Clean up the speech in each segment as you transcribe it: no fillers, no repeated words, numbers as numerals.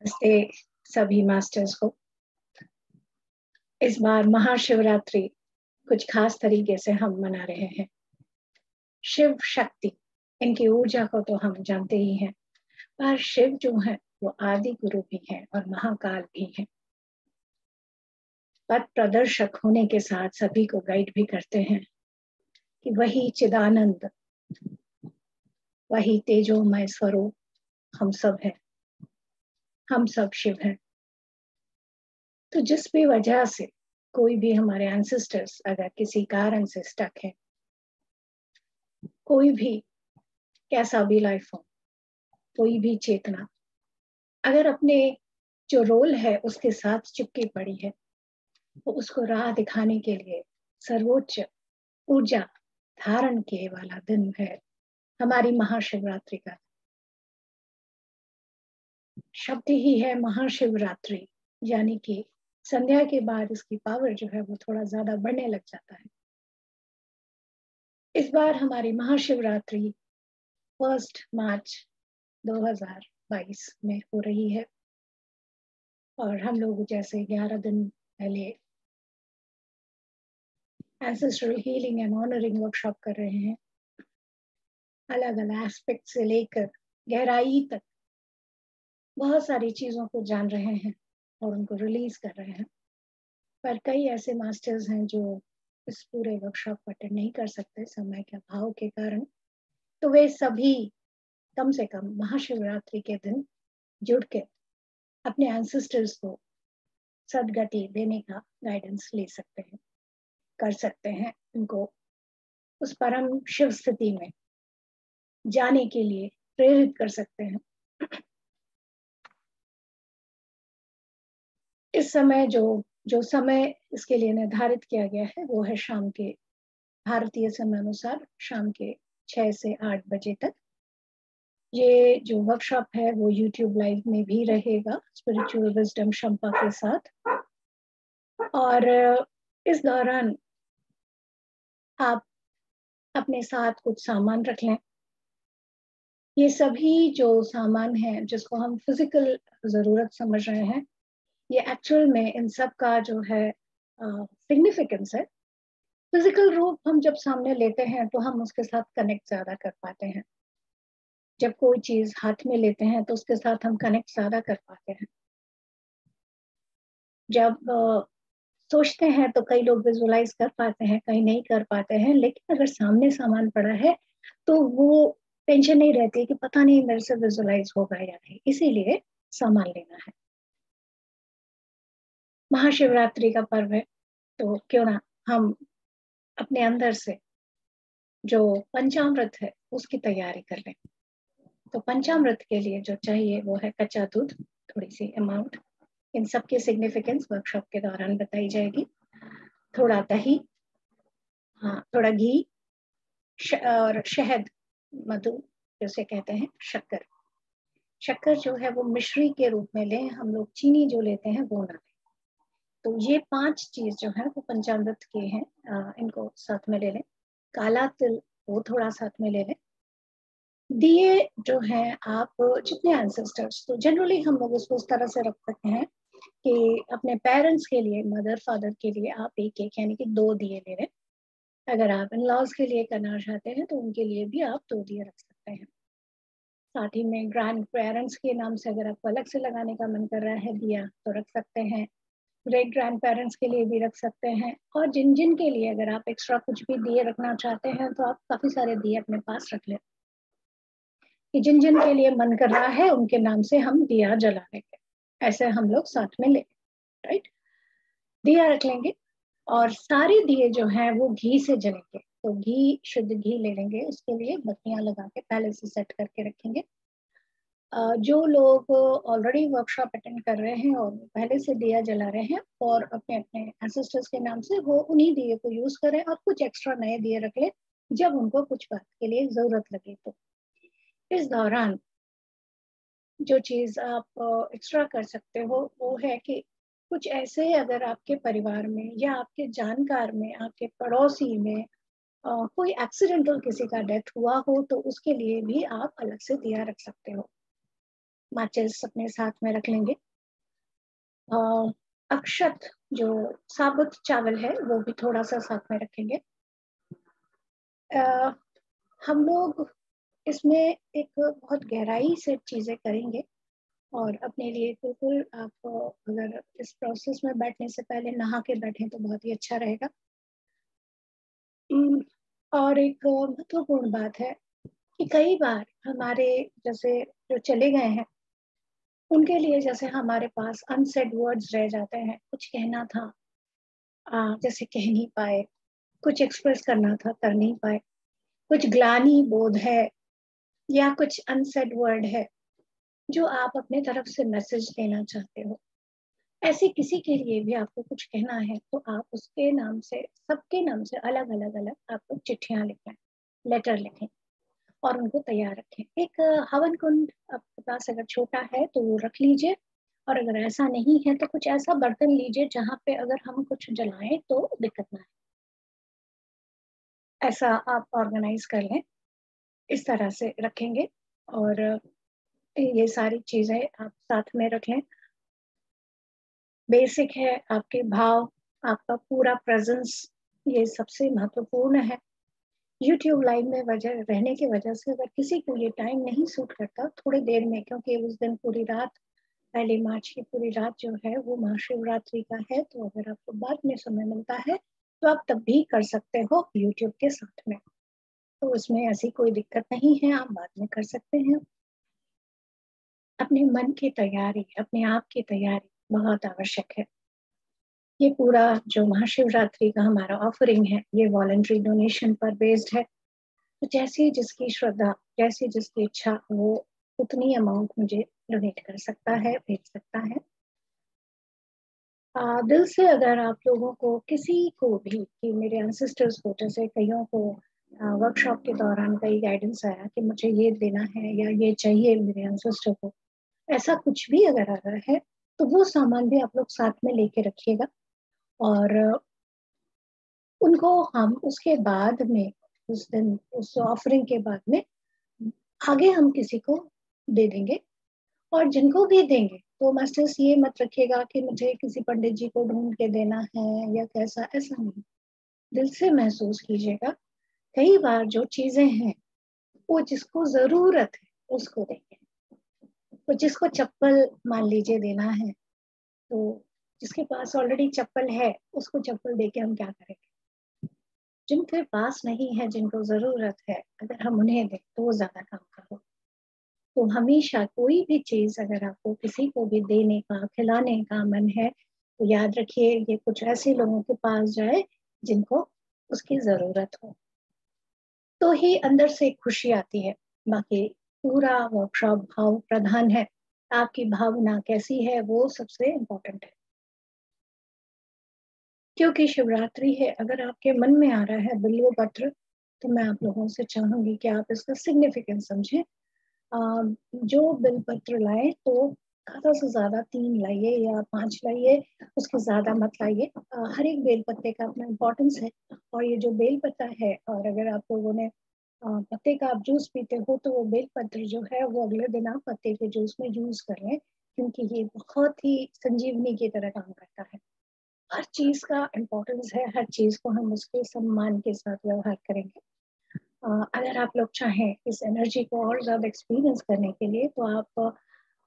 नमस्ते सभी मास्टर्स को। इस बार महाशिवरात्रि कुछ खास तरीके से हम मना रहे हैं। शिव शक्ति, इनकी ऊर्जा को तो हम जानते ही हैं, पर शिव जो है वो आदि गुरु भी है और महाकाल भी है। पथ प्रदर्शक होने के साथ सभी को गाइड भी करते हैं कि वही चिदानंद, वही तेजोमय स्वरूप हम सब हैं, हम सब शिव हैं। तो जिस भी वजह से कोई भी हमारे एंसेस्टर्स अगर किसी कारण से स्टक है, कोई भी कैसा भी लाइफ हो, कोई भी चेतना अगर अपने जो रोल है उसके साथ चिपकी पड़ी है, तो उसको राह दिखाने के लिए सर्वोच्च ऊर्जा धारण किए वाला दिन है हमारी महाशिवरात्रि का। शब्द ही है महाशिवरात्रि, यानी कि संध्या के बाद इसकी पावर जो है वो थोड़ा ज्यादा बढ़ने लग जाता है। इस बार हमारी महाशिवरात्रि 1 मार्च 2022 में हो रही है और हम लोग जैसे 11 दिन पहले ancestral healing and honouring workshop कर रहे हैं। अलग अलग एस्पेक्ट से लेकर गहराई तक बहुत सारी चीजों को जान रहे हैं और उनको रिलीज कर रहे हैं। पर कई ऐसे मास्टर्स हैं जो इस पूरे वर्कशॉप को अटेंड नहीं कर सकते समय के अभाव के कारण, तो वे सभी कम से कम महाशिवरात्रि के दिन जुड़ के अपने एंसेस्टर्स को सदगति देने का गाइडेंस ले सकते हैं, कर सकते हैं, उनको उस परम शिव स्थिति में जाने के लिए प्रेरित कर सकते हैं। इस समय जो समय इसके लिए निर्धारित किया गया है वो है शाम के भारतीय समय अनुसार शाम के 6 से 8 बजे तक। ये जो वर्कशॉप है वो YouTube लाइव में भी रहेगा स्पिरिचुअल विजडम शंपा के साथ। और इस दौरान आप अपने साथ कुछ सामान रख लें। ये सभी जो सामान है जिसको हम फिजिकल जरूरत समझ रहे हैं, ये एक्चुअल में इन सब का जो है सिग्निफिकेंस है। फिजिकल रूप हम जब सामने लेते हैं तो हम उसके साथ कनेक्ट ज्यादा कर पाते हैं। जब कोई चीज हाथ में लेते हैं तो उसके साथ हम कनेक्ट ज्यादा कर पाते हैं। जब सोचते हैं तो कई लोग विजुलाइज कर पाते हैं, कई नहीं कर पाते हैं, लेकिन अगर सामने सामान पड़ा है तो वो टेंशन नहीं रहती है कि पता नहीं मेरे से विजुलाइज होगा या नहीं, इसीलिए सामान लेना है। महाशिवरात्रि का पर्व है तो क्यों ना हम अपने अंदर से जो पंचामृत है उसकी तैयारी कर लें। तो पंचामृत के लिए जो चाहिए वो है कच्चा दूध, थोड़ी सी अमाउंट। इन सब की सिग्निफिकेंस वर्कशॉप के दौरान बताई जाएगी। थोड़ा दही, हाँ थोड़ा घी और शहद, मधु जिसे कहते हैं, शक्कर। शक्कर जो है वो मिश्री के रूप में लें, हम लोग चीनी जो लेते हैं वो ना लें। तो ये 5 चीज जो है वो पंचामृत के हैं, इनको साथ में ले लें। काला तिल वो थोड़ा साथ में ले लें। दिए जो है आप जितने एंसेस्टर्स, तो जनरली हम लोग इसको इस तरह से रख सकते हैं कि अपने पेरेंट्स के लिए, मदर फादर के लिए आप एक एक यानी कि 2 दिए ले लें। अगर आप इन लॉज के लिए करना चाहते हैं तो उनके लिए भी आप 2 दिए रख सकते हैं। साथ ही में ग्रैंड पेरेंट्स के नाम से अगर आपको अलग से लगाने का मन कर रहा है दिया तो रख सकते हैं। ग्रेट ग्रैंड पेरेंट्स के लिए भी रख सकते हैं। और जिन जिन के लिए अगर आप एक्स्ट्रा कुछ भी दिए रखना चाहते हैं तो आप काफी सारे दिए अपने पास रख लें कि जिन जिन के लिए मन कर रहा है उनके नाम से हम दिया जला लेंगे। ऐसे हम लोग साथ में ले, राइट, दिया रख लेंगे। और सारे दिए जो हैं वो घी से जलेंगे, तो घी, शुद्ध घी ले लेंगे, उसके लिए बत्तियां लगा के पहले से सेट करके रखेंगे। जो लोग ऑलरेडी वर्कशॉप अटेंड कर रहे हैं और पहले से दिया जला रहे हैं और अपने अपने एंसेस्टर्स के नाम से, वो उन्हीं दिए को यूज करें और कुछ एक्स्ट्रा नए दिए रख ले जब उनको कुछ बात के लिए जरूरत लगे। तो इस दौरान जो चीज आप एक्स्ट्रा कर सकते हो वो है कि कुछ ऐसे, अगर आपके परिवार में या आपके जानकार में, आपके पड़ोसी में कोई एक्सीडेंटल किसी का डेथ हुआ हो तो उसके लिए भी आप अलग से दिया रख सकते हो। माचिस अपने साथ में रख लेंगे। अक्षत जो साबुत चावल है वो भी थोड़ा सा साथ में रखेंगे। हम लोग इसमें एक बहुत गहराई से चीज़ें करेंगे और अपने लिए बिल्कुल आप अगर इस प्रोसेस में बैठने से पहले नहा के बैठें तो बहुत ही अच्छा रहेगा। और एक महत्वपूर्ण बात है कि कई बार हमारे जैसे जो चले गए हैं उनके लिए जैसे हमारे पास अनसेड वर्ड्स रह जाते हैं, कुछ कहना था जैसे कह नहीं पाए, कुछ एक्सप्रेस करना था कर नहीं पाए, कुछ ग्लानि बोध है या कुछ अनसेड वर्ड है जो आप अपने तरफ से मैसेज देना चाहते हो। ऐसे किसी के लिए भी आपको कुछ कहना है तो आप उसके नाम से, सबके नाम से अलग अलग अलग आपको चिट्ठियां लिखें, लेटर लिखें और उनको तैयार रखें। एक हवन कुंड आपके पास अगर छोटा है तो वो रख लीजिए, और अगर ऐसा नहीं है तो कुछ ऐसा बर्तन लीजिए जहाँ पे अगर हम कुछ जलाएं तो दिक्कत ना आए। ऐसा आप ऑर्गेनाइज कर लें, इस तरह से रखेंगे। और ये सारी चीजें आप साथ में रख लें। बेसिक है आपके भाव, आपका पूरा प्रेजेंस, ये सबसे महत्वपूर्ण है। यूट्यूब लाइव में वजह रहने की वजह से अगर किसी को ये टाइम नहीं सूट करता थोड़ी देर में, क्योंकि उस दिन पूरी रात, पहली मार्च की पूरी रात जो है वो महाशिवरात्रि का है, तो अगर आपको बाद में समय मिलता है तो आप तब भी कर सकते हो यूट्यूब के साथ में, तो उसमें ऐसी कोई दिक्कत नहीं है, आप बाद में कर सकते हैं। अपने मन की तैयारी, अपने आप की तैयारी बहुत आवश्यक है। ये पूरा जो महाशिवरात्रि का हमारा ऑफरिंग है ये वॉलंटरी डोनेशन पर बेस्ड है, तो जैसी जिसकी श्रद्धा, जैसी जिसकी इच्छा, वो उतनी अमाउंट मुझे डोनेट कर सकता है, भेज सकता है। दिल से अगर आप लोगों को किसी को भी, कि मेरे एंसेस्टर्स को, जैसे कईयों को वर्कशॉप के दौरान कई गाइडेंस आया कि मुझे ये देना है या ये चाहिए मेरे एंसेस्टर को, ऐसा कुछ भी अगर आ रहा है तो वो सामान भी आप लोग साथ में लेके रखिएगा। और उनको हम उसके बाद में, उस दिन उस ऑफरिंग के बाद में आगे हम किसी को दे देंगे। और जिनको भी देंगे तो मास्टर्स ये मत रखिएगा कि मुझे किसी पंडित जी को ढूंढ के देना है या कैसा, ऐसा नहीं। दिल से महसूस कीजिएगा। कई बार जो चीजें हैं वो जिसको जरूरत है उसको देंगे। तो जिसको चप्पल मान लीजिए देना है, तो जिसके पास ऑलरेडी चप्पल है उसको चप्पल दे के हम क्या करेंगे। जिनके पास नहीं है, जिनको जरूरत है, अगर हम उन्हें दें तो वो ज्यादा काम का हो। तो हमेशा कोई भी चीज अगर आपको किसी को भी देने का, खिलाने का मन है तो याद रखिए ये कुछ ऐसे लोगों के पास जाए जिनको उसकी जरूरत हो, तो ही अंदर से खुशी आती है। बाकी पूरा वर्कशॉप भाव प्रधान है, आपकी भावना कैसी है वो सबसे इम्पोर्टेंट है। क्योंकि शिवरात्रि है, अगर आपके मन में आ रहा है बिल्व पत्र, तो मैं आप लोगों से चाहूंगी कि आप इसका सिग्निफिकेंस समझें। जो बेलपत्र लाए तो ज्यादा से ज्यादा 3 लाइए या 5 लाइए, उसके ज्यादा मत लाइए। हर एक बेल पत्ते का अपना इम्पोर्टेंस है। और ये जो बेल पत्ता है, और अगर आप लोगों ने पत्ते का आप जूस पीते हो तो वो बेल पत्र जो है वो अगले दिन आप पत्ते के जूस में यूज कर लें, क्योंकि ये बहुत ही संजीवनी की तरह काम करता है। हर चीज का इम्पोर्टेंस है, हर चीज को हम उसके सम्मान के साथ व्यवहार करेंगे। अगर आप लोग चाहें इस एनर्जी को और ज्यादा एक्सपीरियंस करने के लिए तो आप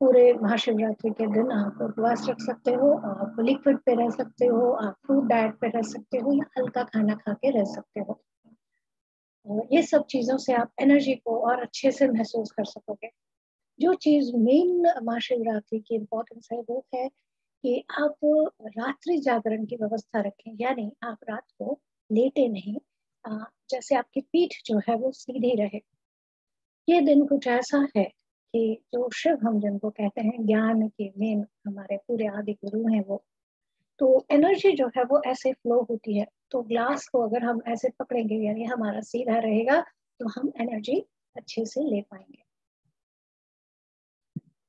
पूरे महाशिवरात्रि के दिन आप उपवास रख सकते हो, आप लिक्विड पे रह सकते हो, आप फ्रूट डाइट पे रह सकते हो, या हल्का खाना खा के रह सकते हो। और ये सब चीजों से आप एनर्जी को और अच्छे से महसूस कर सकोगे। जो चीज मेन महाशिवरात्रि की इम्पोर्टेंस है वो है कि आप रात्रि जागरण की व्यवस्था रखें, यानी आप रात को लेटे नहीं, जैसे आपकी पीठ जो है वो सीधी रहे। ये दिन कुछ ऐसा है कि जो शिव हम जिनको कहते हैं, ज्ञान के मेन हमारे पूरे आदि गुरु हैं वो, तो एनर्जी जो है वो ऐसे फ्लो होती है। तो ग्लास को अगर हम ऐसे पकड़ेंगे, यानी हमारा सीधा रहेगा, तो हम एनर्जी अच्छे से ले पाएंगे।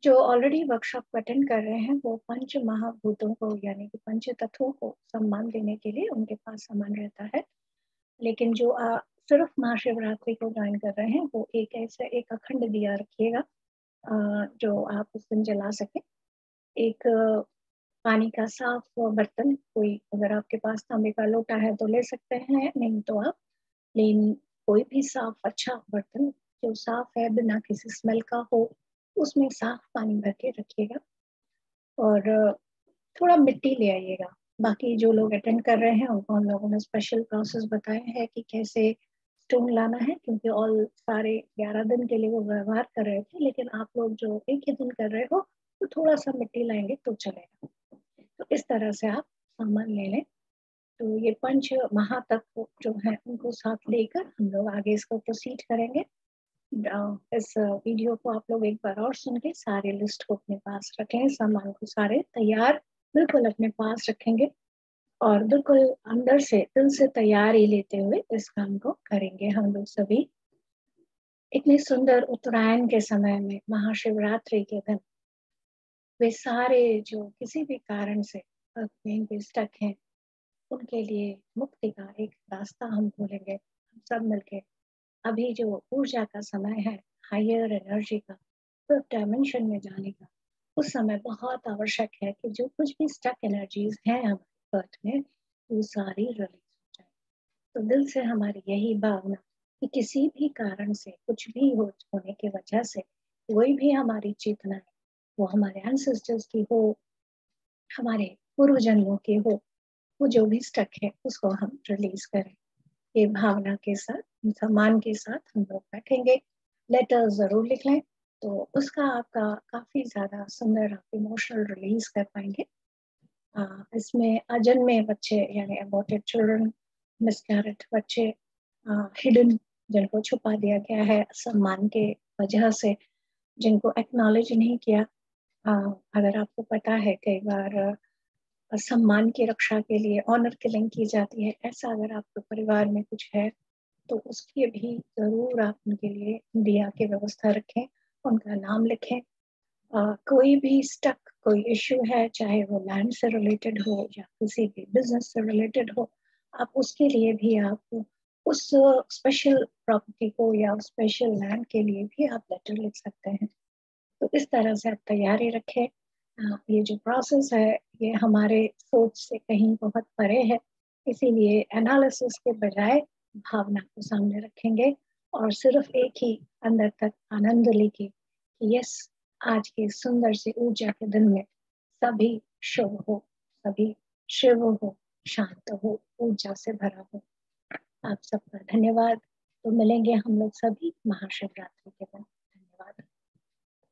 जो ऑलरेडी वर्कशॉप अटेंड कर रहे हैं वो पंच महाभूतों को, यानी कि पंच तत्वों को सम्मान देने के लिए उनके पास सामान रहता है। लेकिन जो सिर्फ महाशिवरात्रि को ज्वाइन कर रहे हैं वो एक ऐसे एक अखंड दिया रखिएगा, जो आप उस दिन जला सकें। एक पानी का साफ बर्तन, कोई अगर आपके पास तांबे का लोटा है तो ले सकते हैं, नहीं तो आप प्लेन कोई भी साफ अच्छा बर्तन जो साफ है बिना किसी स्मेल का हो, उसमें साफ पानी भर के रखिएगा और थोड़ा मिट्टी ले आइएगा। बाकी जो लोग अटेंड कर रहे हैं उनको हम लोगों ने स्पेशल प्रोसेस बताए हैं कि कैसे स्टोन लाना है, क्योंकि ऑल सारे 11 दिन के लिए वो व्यवहार कर रहे थे, लेकिन आप लोग जो एक ही दिन कर रहे हो तो थोड़ा सा मिट्टी लाएंगे तो चलेगा। तो इस तरह से आप सामान ले लें। तो ये पंच महातत्व जो है उनको साथ लेकर हम लोग आगे इसको प्रोसीड करेंगे। इस वीडियो को आप लोग एक बार और सुन के सारे लिस्ट को अपने पास रखें, सामान को सारे तैयार बिल्कुल अपने पास रखेंगे और बिल्कुल अंदर से दिल से तैयारी लेते हुए इस काम को करेंगे हम लोग सभी। इतने सुंदर उत्तरायण के समय में महाशिवरात्रि के दिन वे सारे जो किसी भी कारण से कहीं पे स्टक हैं, उनके लिए मुक्ति का एक रास्ता हम खोलेंगे हम सब मिलके। अभी जो ऊर्जा का समय है, हायर एनर्जी का, फिफ्थ डायमेंशन में जाने का, उस समय बहुत आवश्यक है कि जो कुछ भी स्टक एनर्जीज हैं हमारे अर्थ में, वो सारी रिलीज हो जाए। तो दिल से हमारी यही भावना कि किसी भी कारण से कुछ भी होने की वजह से कोई भी हमारी चेतना है, वो हमारे एंसेस्टर्स की हो, हमारे पूर्व जन्मों की हो, वो जो भी स्टक है उसको हम रिलीज करें। ये भावना के साथ, सम्मान के साथ हम लोग बैठेंगे। लेटर जरूर लिख लें, तो उसका आपका काफी ज्यादा सुंदर आप इमोशनल रिलीज कर पाएंगे। इसमें अजन्मे बच्चे यानी अबॉर्टेड चिल्ड्रन, मिसकैरेज बच्चे, हिडन जिनको छुपा दिया गया है सम्मान के वजह से, जिनको एक्नॉलेज नहीं किया। अ, अगर आपको पता है कई बार सम्मान की रक्षा के लिए ऑनर किलिंग की जाती है, ऐसा अगर आपके परिवार में कुछ है तो उसके भी जरूर आप उनके लिए दिया की व्यवस्था रखें, उनका नाम लिखें। कोई भी स्टक कोई इश्यू है, चाहे वो लैंड से रिलेटेड हो या किसी भी बिजनेस से रिलेटेड हो, आप उसके लिए भी आप उस स्पेशल प्रॉपर्टी को या स्पेशल लैंड के लिए भी आप लेटर लिख सकते हैं। तो इस तरह से आप तैयारी रखें। ये जो प्रोसेस है ये हमारे सोच से कहीं बहुत परे है, इसीलिए एनालिसिस के बजाय भावना को सामने रखेंगे और सिर्फ एक ही अंदर तक आनंद लेके कि यस, आज के सुंदर से ऊर्जा के दिन में सभी शुभ हो, सभी शिव हो, शांत हो, ऊर्जा से भरा हो। आप सबका धन्यवाद। तो मिलेंगे हम लोग सभी महाशिवरात्रि के दिन।